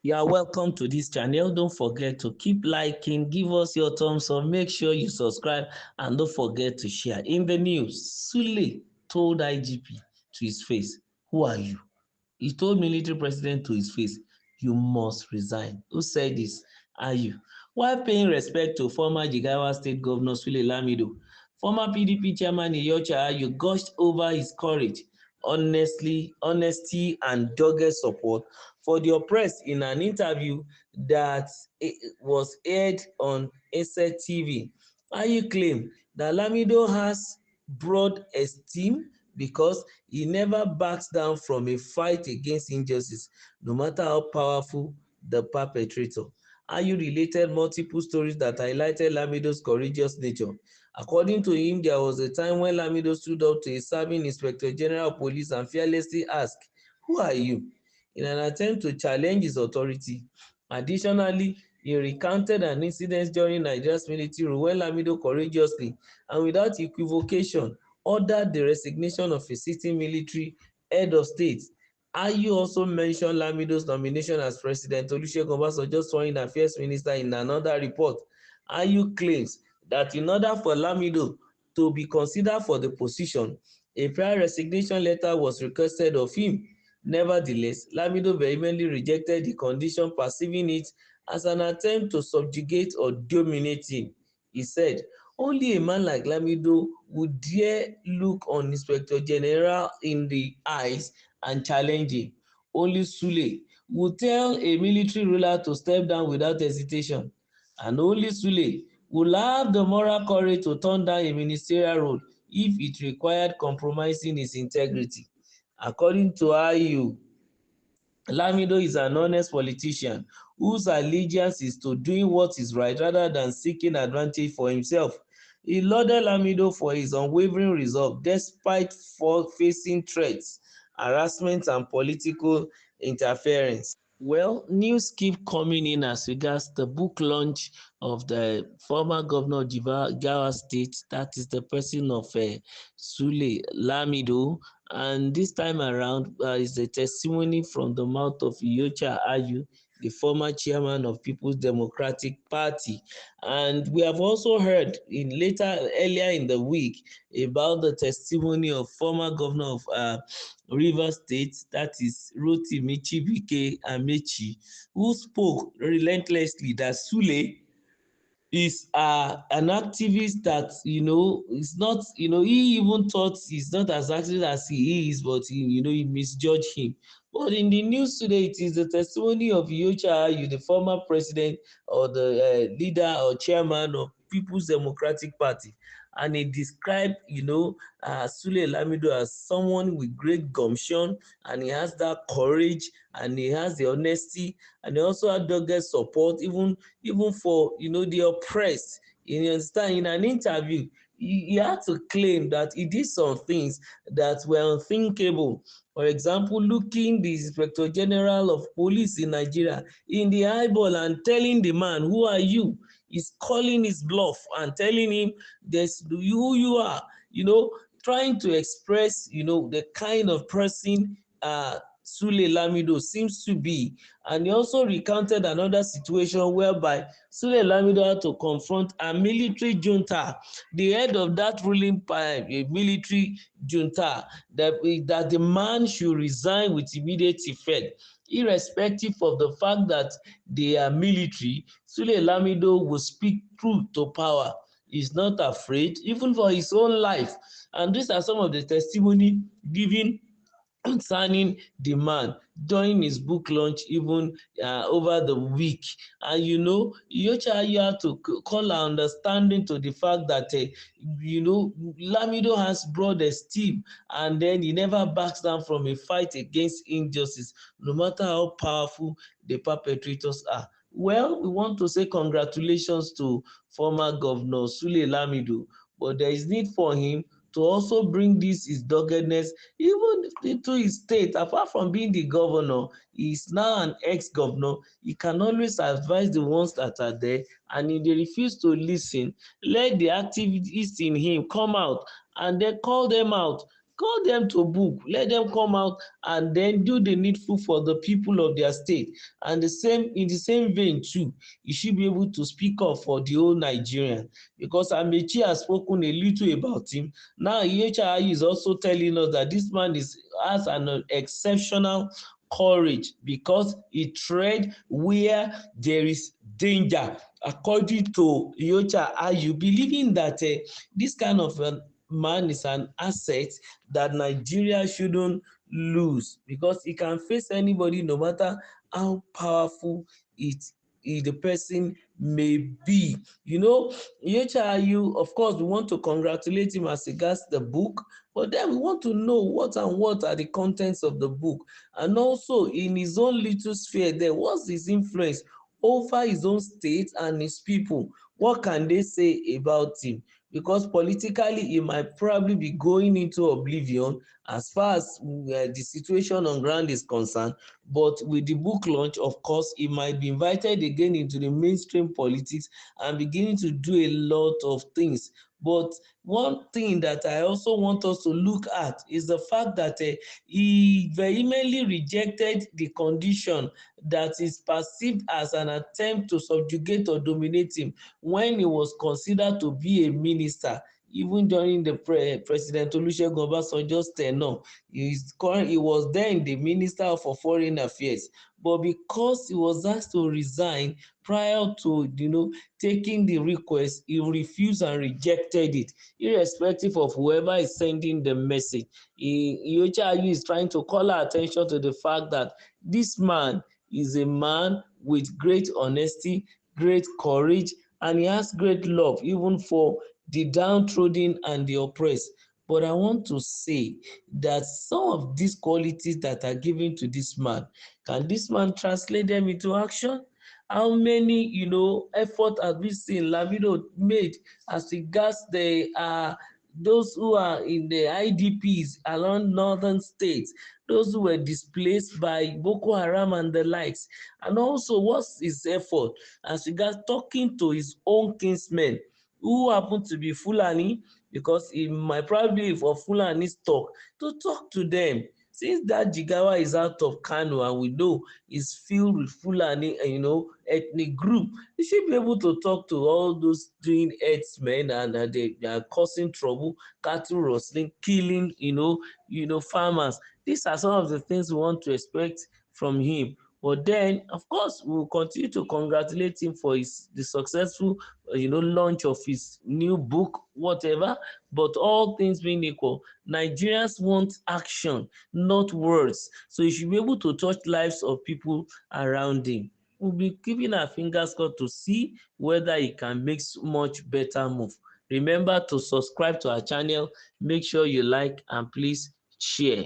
You are welcome to this channel. Don't forget to keep liking, give us your thumbs up, make sure you subscribe, and don't forget to share. In the news, Sule told IGP to his face, "Who are you?" He told military president to his face, "You must resign." Who said this? Are you? While paying respect to former Jigawa State Governor Sule Lamido, former PDP chairman Iyorchia Ayu gushed over his courage, honesty, and dogged support for the oppressed in an interview that was aired on ESET TV. Ayu claimed that Lamido has broad esteem because he never backs down from a fight against injustice, no matter how powerful the perpetrator. Ayu related multiple stories that highlighted Lamido's courageous nature. According to him, there was a time when Lamido stood up to a serving Inspector General of Police and fearlessly asked, "Who are you?" in an attempt to challenge his authority. Additionally, he recounted an incident during Nigeria's military rule when Lamido courageously and without equivocation ordered the resignation of a sitting military head of state. Ayu also mentioned Lamido's nomination as President Olusegun Obasanjo's foreign affairs minister in another report. Ayu claims that in order for Lamido to be considered for the position, a prior resignation letter was requested of him. Nevertheless, Lamido vehemently rejected the condition, perceiving it as an attempt to subjugate or dominate him. He said, "Only a man like Lamido would dare look on Inspector General in the eyes and challenge him. Only Sule would tell a military ruler to step down without hesitation. And only Sule would have the moral courage to turn down a ministerial role if it required compromising his integrity." According to IU, Lamido is an honest politician whose allegiance is to doing what is right rather than seeking advantage for himself. He lauded Lamido for his unwavering resolve despite facing threats, harassment, and political interference. Well, news keep coming in as regards the book launch of the former governor of Jigawa State, that is the person of Sule Lamido, and this time around is a testimony from the mouth of Iyorchia Ayu, the former chairman of People's Democratic Party. And we have also heard earlier in the week about the testimony of former governor of Rivers State, that is Rotimi Amechi, who spoke relentlessly that Sule is an activist that is not, he even thought he's not as active as he is, but he misjudged him. But in the news today, it is the testimony of Iyorchia Ayu, the former president or the leader or chairman of People's Democratic Party, and he described Sule Lamido as someone with great gumption, and he has that courage, and he has the honesty, and he also had dogged support even for the oppressed. You understand? In an interview, he had to claim that he did some things that were unthinkable. For example, looking the Inspector General of Police in Nigeria in the eyeball and telling the man, "Who are you?" He's calling his bluff and telling him there's who you are, trying to express, the kind of person Sule Lamido seems to be. And he also recounted another situation whereby Sule Lamido had to confront a military junta, the head of that ruling military junta, that the man should resign with immediate effect. Irrespective of the fact that they are military, Sule Lamido will speak truth to power. He's not afraid, even for his own life. And these are some of the testimony given concerning the man during his book launch, even over the week. And you have to call our understanding to the fact that Lamido has broad esteem, and then he never backs down from a fight against injustice, no matter how powerful the perpetrators are. Well, we want to say congratulations to former governor Sule Lamido, but there is need for him to also bring his doggedness even into his state. Apart from being the governor, he is now an ex-governor. He can always advise the ones that are there, and if they refuse to listen, let the activists in him come out and then call them out. call them to book, let them come out and then do the needful for the people of their state. And in the same vein too, you should be able to speak up for the whole Nigerian, because Amechi has spoken a little about him. Now EHRI is also telling us that this man has an exceptional courage, because he tread where there is danger, according to Yocha Ayu, believing that this kind of man is an asset that Nigeria shouldn't lose, because he can face anybody no matter how powerful the person may be. Yocha Ayu, of course, we want to congratulate him as regards the book, but then we want to know what are the contents of the book, and also in his own little sphere there, what's his influence over his own state and his people. What can they say about him? Because politically he might probably be going into oblivion as far as the situation on ground is concerned, but with the book launch, of course, he might be invited again into the mainstream politics and beginning to do a lot of things. But one thing that I also want us to look at is the fact that he vehemently rejected the condition that is perceived as an attempt to subjugate or dominate him when he was considered to be a minister. Even during the President Olusegun Obasanjo's tenure, he was then the Minister for Foreign Affairs. But because he was asked to resign prior to taking the request, he refused and rejected it, irrespective of whoever is sending the message. Iyochayu is trying to call our attention to the fact that this man is a man with great honesty, great courage, and he has great love even for the downtrodden and the oppressed. But I want to say that some of these qualities that are given to this man, can this man translate them into action? How many, effort have we seen Lamido made as regards those who are in the IDPs along northern states, those who were displaced by Boko Haram and the likes? And also, what's his effort as regards talking to his own kinsmen who happen to be Fulani, because he might probably for Fulani stock, to talk to them. Since that Jigawa is out of Kano and we know is filled with Fulani, ethnic group, you should be able to talk to all those doing herdsmen and they are causing trouble, cattle rustling, killing, farmers. These are some of the things we want to expect from him. But then, of course, we will continue to congratulate him for the successful, launch of his new book, whatever. But all things being equal, Nigerians want action, not words. So he should be able to touch lives of people around him. We'll be keeping our fingers crossed to see whether he can make much better move. Remember to subscribe to our channel. Make sure you like and please share.